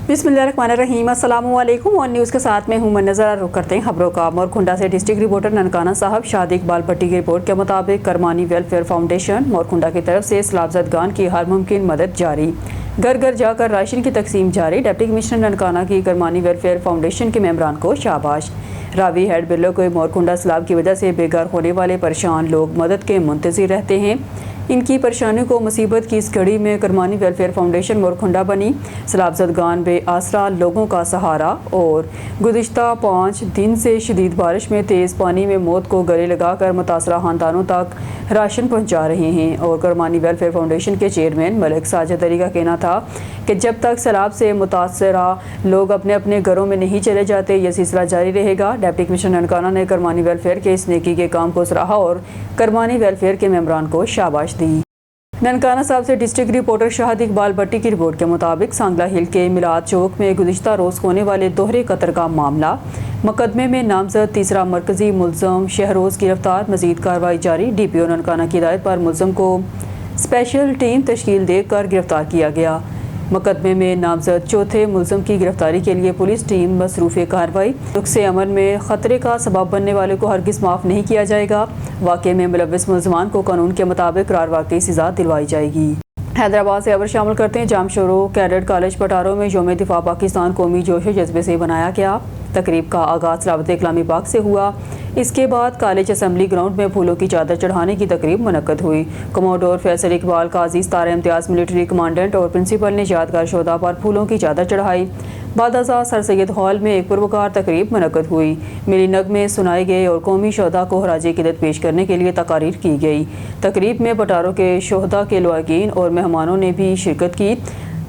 बिस्मिल्लाहिर्रहमानिर्रहीम। अस्सलामु अलैकुम। वन न्यूज़ के साथ में हूं मैं नज़र। रुख करते हैं खबरों का। मोरखुंडा से डिस्ट्रिक्ट रिपोर्टर ननकाना साहब शाद इकबाल भट्टी की रिपोर्ट के मुताबिक करमानी वेलफेयर फाउंडेशन मोरखुंडा की तरफ से सैलाबज़दगान की हर मुमकिन मदद जारी। घर घर जाकर राशन की तकसीम जारी। डिप्टी कमिश्नर ननकाना की करमानी वेलफेयर फाउंडेशन के मेंबरान को शाबाश। रावी हेड बिलो को मोरखुंडा सैलाब की वजह से बेघर होने वाले परेशान लोग मदद के मुंतज़िर रहते हैं। इनकी परेशानियों को मुसीबत की इस घड़ी में करमानी वेलफेयर फाउंडेशन मोरखुंडा बनी। सैलाबज़दगान बे आसरा लोगों का सहारा और गुज़िश्ता 5 दिन से शदीद बारिश में तेज़ पानी में मौत को गले लगाकर मुतासरा ख़ानदानों तक राशन पहुँचा रहे हैं। और करमानी वेलफेयर फाउंडेशन के चेयरमैन मलिक साजिद अली का कहना था कि जब तक सैलाब से मुतासरा लोग अपने अपने घरों में नहीं चले जाते यह सिलसिला जारी रहेगा। डिप्टी कमिश्नर ननकाना ने करमानी वेलफेयर के इस नेकी के काम को सराहा और करमानी वेलफेयर के मेंबरान को शाबाश दी। ननकाना साहब से डिस्ट्रिक्ट रिपोर्टर शाद इकबाल भट्टी की रिपोर्ट के मुताबिक सांगला हिल के मिलाद चौक में गुज़िश्ता रोज़ होने वाले दोहरे कत्ल का मामला। मुकदमे में नामजद तीसरा मरकजी मुलज़म शहरोज़ गिरफ्तार। मज़ीद कार्रवाई जारी। DPO ननकाना की हिदायत पर मुलज़म को स्पेशल टीम तश्कील देकर गिरफ्तार किया गया। मुकदमे में नामजद चौथे मुलज़म की गिरफ्तारी के लिए पुलिस टीम मसरूफ़ कार्रवाई। रुख़्स अमन में ख़तरे का सबब बनने वाले को हरगिज़ माफ़ नहीं किया जाएगा। वाक़े में मुलव्विस मुलज़मान को कानून के मुताबिक करार वाक़ई सज़ा दिलवाई जाएगी। हैदराबाद से खबर शामिल करते हैं। जामशोरो कैडेट कॉलेज पटारो में यौम दिफा पाकिस्तान कौमी जोश व जज्बे से मनाया गया। तकरीब का आगाज़ सलावत इस्लामी पाक से हुआ। इसके बाद कॉलेज असम्बली ग्राउंड में फूलों की चादर चढ़ाने की तकरीब मुनक्कद हुई। कमोडोर फैसल इकबाल काजी तारा इम्तियाज़ मिलिट्री कमांडेंट और प्रिंसिपल ने यादगार शोधा पर फूलों की चादर चढ़ाई। बादशाह सर सैयद हॉल में एक पुरवकार तकरीब मुनक्कद हुई। मिली नगमे सुनाए गए और कौमी शोधा को खराज क़दर पेश करने के लिए तकारीर की गई। तकरीब में पटारो के शोधा के लवाकीन और मेहमानों ने भी शिरकत की।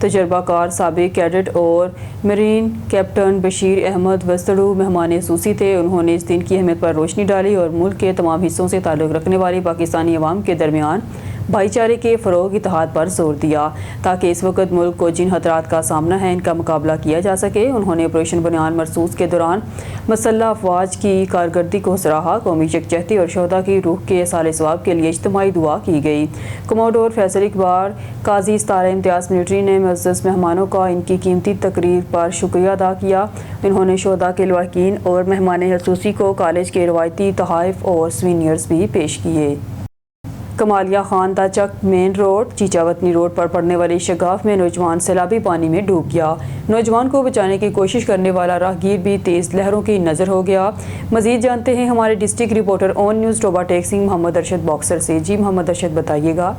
तजर्बाकार साबिक कैडेट और मरीन कैप्टन बशीर अहमद वस्तड़ू मेहमान खसूसी थे। उन्होंने इस दिन की अहमियत पर रोशनी डाली और मुल्क के तमाम हिस्सों से ताल्लुक़ रखने वाली पाकिस्तानी अवाम के दरमियान भाईचारे के फ़रोग़ इत्तेहाद पर जोर दिया ताकि इस वक्त मुल्क को जिन खतरात का सामना है इनका मुकाबला किया जा सके। उन्होंने ऑपरेशन बनियान मरसूस के दौरान मसल्ह अफवाज की कारकर्दगी को सराहा। कौमी यकजहती और शोधा की रूह के साले सवाब के लिए इज्तिमाई दुआ की गई। कमोडोर फैसल इकबाल काजी तारा इम्तियाज़ मिलिट्री ने मुअज़्ज़ज़ मेहमानों का इनकी कीमती तकरीर पर शुक्रिया अदा किया। उन्होंने शोधा के लवाकीन और मेहमान खसूसी को कॉलेज के रवायती तोहफ़ और स्वीनियर्स भी पेश किए। कमालिया खान दाचक मेन रोड चीचावतनी रोड पर पड़ने वाली शगाफ में नौजवान सैलाबी पानी में डूब गया। नौजवान को बचाने की कोशिश करने वाला राहगीर भी तेज़ लहरों की नज़र हो गया। मज़ीद जानते हैं हमारे district reporter on news Toba Tek Singh Mohammad Arshad boxer से। जी मोहम्मद अरशद बताइएगा।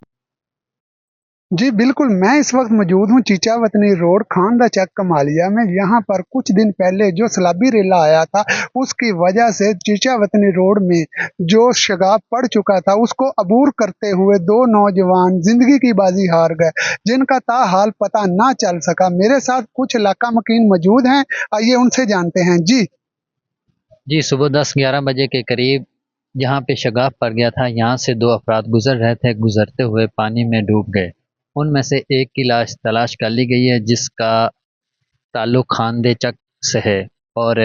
जी बिल्कुल, मैं इस वक्त मौजूद हूँ चीचावतनी रोड खानदा चक कमालिया में। यहाँ पर कुछ दिन पहले जो सैलाबी रेला आया था उसकी वजह से चीचावतनी रोड में जो शगाफ पड़ चुका था उसको अबूर करते हुए 2 नौजवान जिंदगी की बाजी हार गए जिनका ताहाल पता ना चल सका। मेरे साथ कुछ इलाका मकीन मौजूद हैं, आइए उनसे जानते हैं। जी सुबह 10-11 बजे के करीब यहाँ पे शगाफ पड़ गया था। यहाँ से 2 अफराद गुजर रहे थे, गुजरते हुए पानी में डूब गए। उनमें से एक की लाश तलाश कर ली गई है जिसका ताल्लुक़ खानदे चक से है। और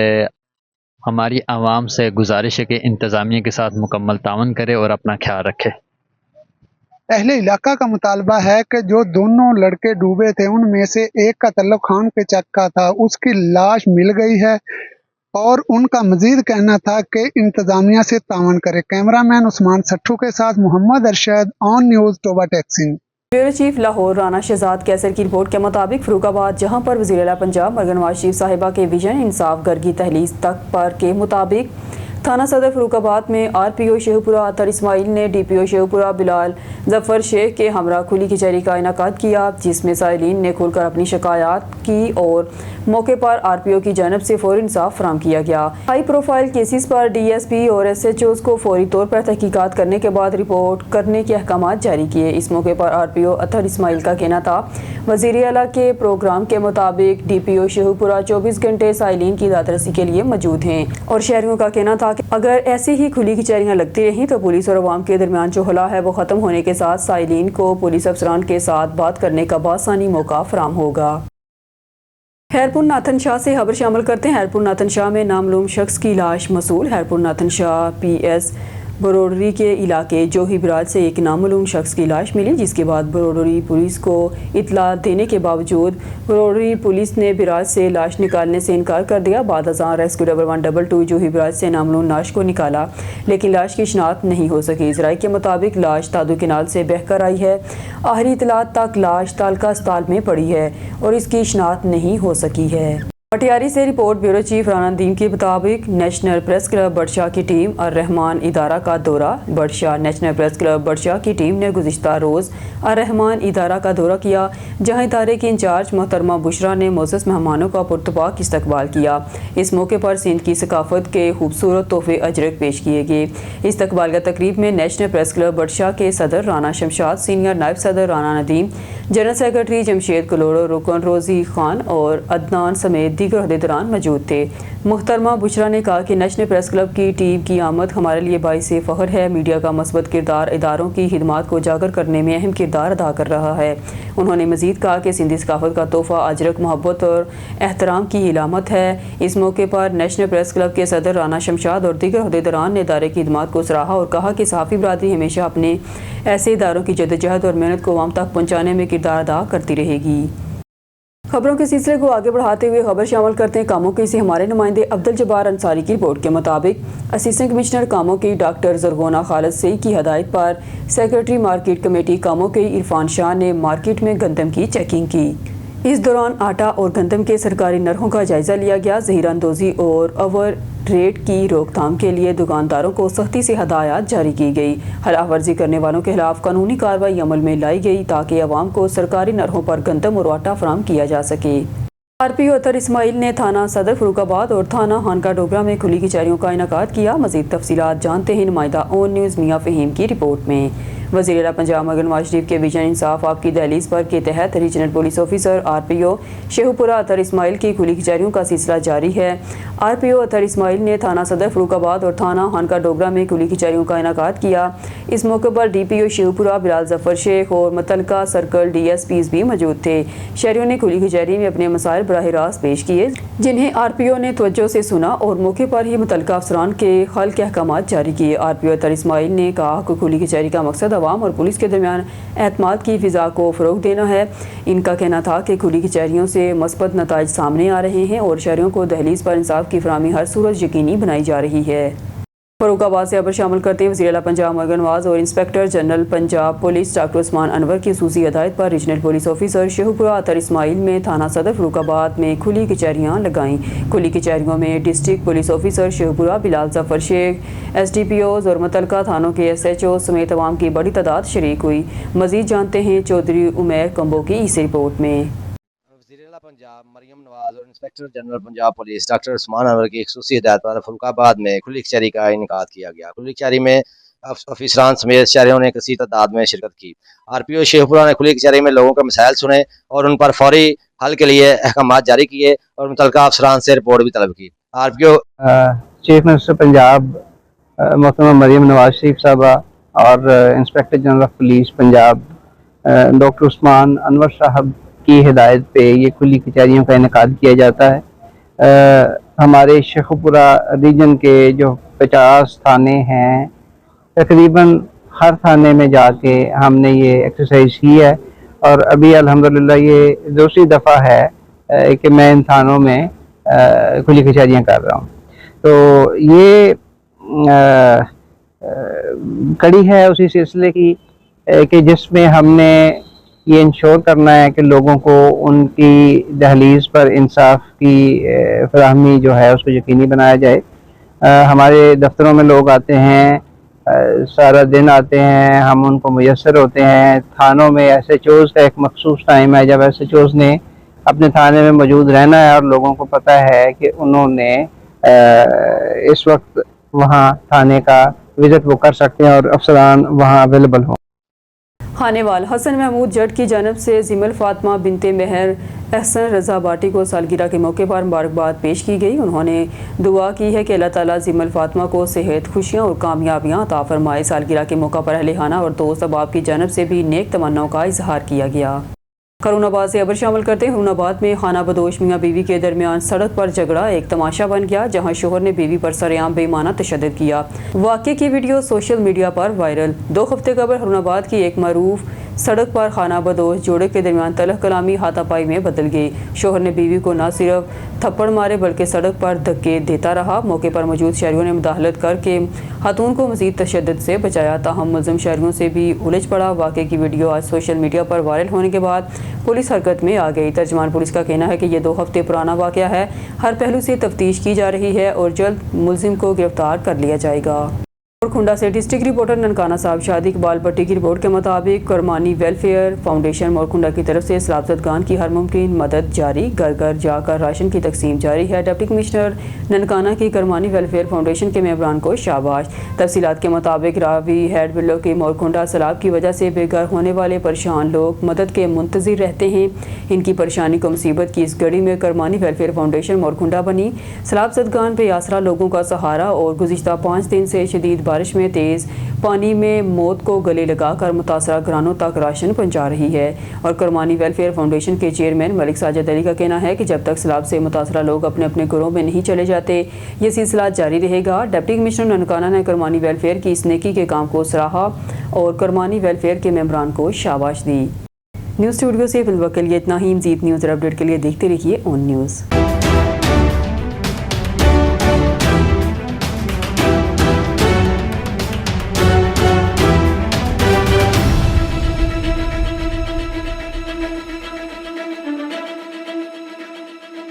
हमारी आवाम से गुजारिश है कि इंतज़ामिया के साथ मुकम्मल तावन करे और अपना ख्याल रखे। अहले इलाका का मुतालबा है कि जो दोनों लड़के डूबे थे उनमें से एक का ताल्लुक खान के चक का था, उसकी लाश मिल गई है और उनका मजीद कहना था कि इंतजामिया से तावन करे। कैमरामैन उस्मान सट्ठू के साथ Mohammad Arshad, on news Toba Tek Singh. Bureau chief Lahore Rana Shahzad Qaiser की रिपोर्ट के मुताबिक फरूखाबाद जहां पर वज़ीर आला पंजाब मरहम नवाज शरीफ साहिबा के विजन इंसाफ घर की तहलीस तक पर के मुताबिक थाना सदर फरूखाबाद में RPO शेखपुरा अतर इस्माइल ने DPO शेखपुरा बिलाल जफ़र शेख के हमरा खुली कचहरी का इनेकाद किया जिसमें साइलिन ने खुलकर अपनी शिकायत की और मौके पर RPO की जानब से फौरी इंसाफ फराहम किया गया। हाई प्रोफाइल केसेस पर DSP और SHOs को फौरी तौर पर तहकीकात करने के बाद रिपोर्ट करने के अहकामात जारी किए। इस मौके पर RPO अतर इस्माइल का कहना था वज़ीर आला के प्रोग्राम के मुताबिक DPO शेखपुरा 24 घंटे साइलिन की दादरसी के लिए मौजूद हैं और शहरियों का कहना था अगर ऐसी ही खुली कचहरियाँ लगती रहीं तो पुलिस और अवाम के दरमियान जो हला है वो ख़त्म होने के साथ साइलिन को पुलिस अफसरान के साथ बात करने का बासानी मौका फराहम होगा। हैरपुर नाथन शाह से खबर शामिल करते हैं। हैरपुर नाथन शाह में नामलूम शख्स की लाश मसूल। हैरपुर नाथन शाह PS بروڈری کے علاقے جوہی براج سے ایک نامعلوم شخص کی لاش ملی، جس کے بعد بروڈری پولیس کو اطلاع دینے کے باوجود بروڈری پولیس نے براج سے لاش نکالنے سے انکار کر دیا۔ بعد ازاں ریسکیو 1122 جوہی براج سے نامعلوم لاش کو نکالا، لیکن لاش کی شناخت نہیں ہو سکی۔ ذرائع کے مطابق لاش تادو کینال سے بہہ کر آئی ہے۔ آخری اطلاعات تک لاش تالکا اسپتال میں پڑی ہے اور اس کی شناخت نہیں ہو سکی ہے۔ پٹیاری سے report bureau chief Rana Nadeem کے مطابق نیشنل پریس کلب بڑشاہ کی ٹیم الرحمان ادارہ کا دورہ۔ Budshah national press club Budshah کی ٹیم نے گزشتہ روز الرحمان ادارہ کا دورہ کیا، جہاں ادارے کی انچارج محترمہ بشرا نے معزز مہمانوں کا پرتپاک استقبال کیا۔ اس موقع پر سندھ کی ثقافت کے خوبصورت تحفے اجرک پیش کیے گئے۔ استقبالیہ تقریب میں نیشنل پریس کلب بڑشاہ کے صدر رانا شمشاد، سینئر نائب صدر رانا ندیم، جنرل سیکرٹری جمشید کلوڑو، رکن روزی خان اور عدنان سمیت دیگر عہدیداران موجود تھے۔ محترمہ بشرا نے کہا کہ نیشنل پریس کلب کی ٹیم کی آمد ہمارے لیے باعث فخر ہے۔ میڈیا کا مثبت کردار اداروں کی خدمات کو اجاگر کرنے میں اہم کردار ادا کر رہا ہے۔ انہوں نے مزید کہا کہ سندھی ثقافت کا تحفہ اجرک محبت اور احترام کی علامت ہے۔ اس موقع پر نیشنل پریس کلب کے صدر رانا شمشاد اور دیگر عہدیداران نے ادارے کی خدمات کو سراہا اور کہا کہ صحافی برادری ہمیشہ اپنے ایسے اداروں کی جدوجہد اور محنت کو عوام تک پہنچانے میں کردار ادا کرتی رہے گی۔ خبروں کے سلسلے کو آگے بڑھاتے ہوئے خبر شامل کرتے ہیں کاموں کی سے ہمارے نمائندے عبدالجبار انصاری کی رپورٹ کے مطابق اسسٹنٹ کمشنر کاموں کی ڈاکٹر زرغونہ خالد سعید کی ہدایت پر سیکرٹری مارکیٹ کمیٹی کاموں کے عرفان شاہ نے مارکیٹ میں گندم کی چیکنگ کی۔ اس دوران آٹا اور گندم کے سرکاری نرخوں کا جائزہ لیا گیا۔ ذخیرہ اندوزی اور اوور ریٹ کی روک تھام کے لیے دکانداروں کو سختی سے ہدایات جاری کی گئی۔ خلاف ورزی کرنے والوں کے خلاف قانونی کارروائی عمل میں لائی گئی تاکہ عوام کو سرکاری نرخوں پر گندم اور آٹا فراہم کیا جا سکے۔ RPO اطہر اسماعیل نے تھانہ صدر فروخ آباد اور تھانہ خانقاہ ڈوگرہ میں کھلی کچہریوں کا انعقاد کیا۔ مزید تفصیلات جانتے ہیں نمائندہ اون نیوز میاں فہیم کی رپورٹ میں۔ وزیر اعلیٰ پنجاب مگر نواز شریف کے ویژن انصاف آپ کی دہلیز پر کے تحت regional police officer RPO Shekau پورہ اطہر اسماعیل کی کھلی کچہریوں کا سلسلہ جاری ہے۔ RPO اطہر اسماعیل نے تھانہ صدر فروخ آباد اور تھانہ خانقاہ ڈوگرہ میں کھلی کچہریوں کا انعقاد کیا۔ اس موقع پر DPO شیخو پورہ بلال ظفر شیخ اور متعلقہ سرکل DSPs بھی موجود تھے۔ شہریوں نے کھلی کچہری میں اپنے مسائل براہ راست پیش کیے، جنہیں RPO نے توجہ سے سنا اور موقع پر ہی متعلقہ افسران کے حل کے احکامات جاری کیے۔ RPO اطہر اسماعیل نے کہا کہ کھلی کچہری کا مقصد عوام اور پولیس کے درمیان اعتماد کی فضا کو فروغ دینا ہے۔ ان کا کہنا تھا کہ کھلی کچہریوں سے مثبت نتائج سامنے آ رہے ہیں اور شہریوں کو دہلیز پر انصاف کی فراہمی ہر صورت یقینی بنائی جا رہی ہے۔ فروخ آباد سے خبر شامل کرتے ہیں وزیر اعلیٰ پنجاب مگر نواز اور inspector general Punjab police doctor Usman Anwar کی خصوصی ہدایت پر regional police officer Sheikhupura Athar اسماعیل میں تھانہ صدر فروخ آباد میں کھلی کچہریاں لگائیں۔ کھلی کچہریوں میں ڈسٹرکٹ پولیس آفیسر شیخو پورہ بلال ظفر شیخ، SDPOs اور متعلقہ تھانوں کے SHO سمیت عوام کی بڑی تعداد شریک ہوئی۔ مزید جانتے ہیں چودھری عمیر کمبو کی اس رپورٹ میں۔ وزیر اعلیٰ پنجاب مریم نواز اور inspector general Punjab police doctor Usman Anwar کی خصوصی ہدایت پر فروخ آباد میں کھلی کچہری کا انعقاد کیا گیا۔ کھلی کچہری میں افسران سمیت شہریوں نے کثیر تعداد میں شرکت کی۔ RPO شیخو پورہ نے کھلی کچہری میں لوگوں کے مسائل سنے اور ان پر فوری حل کے لیے احکامات جاری کیے اور متعلقہ افسران سے رپورٹ بھی طلب کی۔ RPO چیف منسٹر پنجاب محترمہ مریم نواز شریف صاحبہ اور inspector general of police Punjab doctor Usman Anwar صاحب کی ہدایت پہ یہ کھلی کچہریوں کا انعقاد کیا جاتا ہے۔ ہمارے شیخو پورہ ریجن کے جو 50 تھانے ہیں، تقریباً ہر تھانے میں جا کے ہم نے یہ ایکسرسائز کی ہے اور ابھی الحمدللہ یہ دوسری دفعہ ہے کہ میں ان تھانوں میں کھلی کچہریاں کر رہا ہوں۔ تو یہ کڑی ہے اسی سلسلے کی کہ جس میں ہم نے یہ انشور کرنا ہے کہ لوگوں کو ان کی دہلیز پر انصاف کی فراہمی جو ہے اس کو یقینی بنایا جائے۔ ہمارے دفتروں میں لوگ آتے ہیں، سارا دن آتے ہیں، ہم ان کو میسر ہوتے ہیں۔ تھانوں میں SHOs کا ایک مخصوص ٹائم ہے جب SHOs نے اپنے تھانے میں موجود رہنا ہے اور لوگوں کو پتہ ہے کہ انہوں نے اس وقت وہاں تھانے کا وزٹ وہ کر سکتے ہیں اور افسران وہاں اویلیبل ہوں۔ خانے وال حسن محمود جٹ کی جانب سے زمل فاطمہ بنت مہر احسن رضا باٹی کو سالگرہ کے موقع پر مبارکباد پیش کی گئی۔ انہوں نے دعا کی ہے کہ اللہ تعالیٰ زمل فاطمہ کو صحت، خوشیاں اور کامیابیاں عطا فرمائے۔ سالگرہ کے موقع پر اہل خانہ اور دوست احباب کی جانب سے بھی نیک تمناؤں کا اظہار کیا گیا۔ खरूनाबाद से खबर शामिल करते हैं। खरूनाबाद में खाना बदोश मियां बीवी के दरमियान सड़क पर झगड़ा एक तमाशा बन गया, जहां शोहर ने बीवी पर सरेआम बेईमाना तशद्दुद किया। वाक़े की वीडियो सोशल मीडिया पर वायरल। 2 हफ्ते कबल खरूनाबाद की एक मरूफ सड़क पर खाना बदोश जोड़े के दरमियान तलख कलामी हाथापाई में बदल गई। शोहर ने बीवी को न सिर्फ थप्पड़ मारे बल्कि सड़क पर धक्के देता रहा। मौके पर मौजूद शहरियों ने मुदाखलत करके खातून को मजीद तशद्दुद से बचाया, ताहम मुल्ज़िम शहरियों से भी उलझ पड़ा। वाक़े की वीडियो आज सोशल मीडिया पर वायरल होने के बाद पुलिस हरकत में आ गई। तर्जमान पुलिस का कहना है कि यह 2 हफ्ते पुराना वाक़या है, हर पहलू से तफ्तीश की जा रही है और जल्द मुल्ज़िम को गिरफ्तार कर लिया जाएगा। और खुंडा से डिस्ट्रिक्ट रिपोर्टर ननकाना साहब शादी इकबाल भट्टी की रिपोर्ट के मुताबिक करमानी वेलफेयर फाउंडेशन मोरकुंडा की तरफ से सलाबज़दगान की हर मुमकिन मदद जारी, घर घर जाकर राशन की तकसीम जारी है। डिप्टी कमिश्नर ननकाना की करमानी वेलफेयर फाउंडेशन के मेंबरान को शाबाश। तफसीलात के मुताबिक रावी हेड बिल्लो के मोरकुंडा सैलाब की वजह से बेघर होने वाले परेशान लोग मदद के मुंतज़िर रहते हैं। इनकी परेशानी को मुसीबत की इस घड़ी में करमानी वेलफेयर फाउंडेशन मोरकुंडा बनी सलाबज़दगान पे आसरा लोगों का सहारा और गुज़िश्ता 5 दिन से शदीद बारिश में तेज़ पानी में मौत को गले लगाकर मुतासरा घरानों तक राशन पहुंचा रही है। और करमानी वेलफेयर फाउंडेशन के चेयरमैन मलिक साजिद अली का कहना है कि जब तक सैलाब से मुतासरा लोग अपने अपने घरों में नहीं चले जाते ये सिलसिला जारी रहेगा। डिप्टी कमिश्नर ननकाना ने करमानी वेलफेयर की इस नेकी के काम को सराहा और करमानी वेलफेयर के मेंबरान को शाबाश दी। न्यूज़ स्टूडियो से फिलहाल के लिए इतना ही। मज़ीद न्यूज़ और अपडेट के लिए देखते रहिए ऑन न्यूज़।